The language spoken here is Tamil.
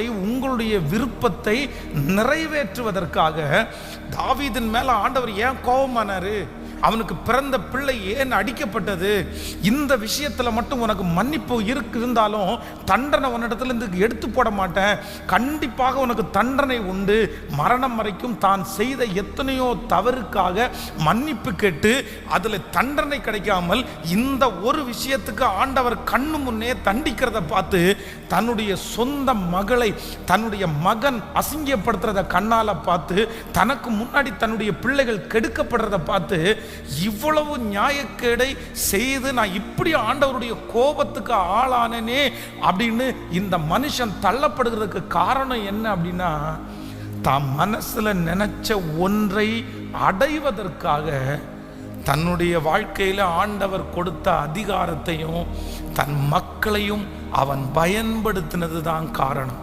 உங்களுடைய விருப்பத்தை நிறைவேற்றுவதற்காக தாவீதின் மேல ஆண்டவர் ஏன் கோபமானாரு? அவனுக்கு பிறந்த பிள்ளை ஏன் அடிக்கப்பட்டது? இந்த விஷயத்துல மட்டும் உனக்கு மன்னிப்பு இருந்தாலும் தண்டனை உன்னிடத்திலிருந்து எடுத்து போட மாட்டேன், கண்டிப்பாக உனக்கு தண்டனை உண்டு. மரணம் வரைக்கும் தான் செய்த எத்தனையோ தவறுக்காக மன்னிப்பு கேட்டு அதுல தண்டனை கிடைக்காமல் இந்த ஒரு விஷயத்துக்கு ஆண்டவர் கண்ணு முன்னே தண்டிக்கிறத பார்த்து தன்னுடைய சொந்த மகளை தன்னுடைய மகன் அசிங்கப்படுத்துறத கண்ணால பார்த்து தனக்கு முன்னாடி தன்னுடைய பிள்ளைகள் கெடுக்கப்படுறத பார்த்து இவ்வளவு நியாயக்கேடை செய்து நான் இப்படி ஆண்டவருடைய கோபத்துக்கு ஆளானேனே அப்படின்னு இந்த மனுஷன் தள்ளப்படுகிறதுக்கு காரணம் என்ன அப்படின்னா, தான் மனசுல நினைச்ச ஒன்றை அடைவதற்காக தன்னுடைய வாழ்க்கையில ஆண்டவர் கொடுத்த அதிகாரத்தையும் தன் மக்களையும் அவன் பயன்படுத்தினது தான் காரணம்.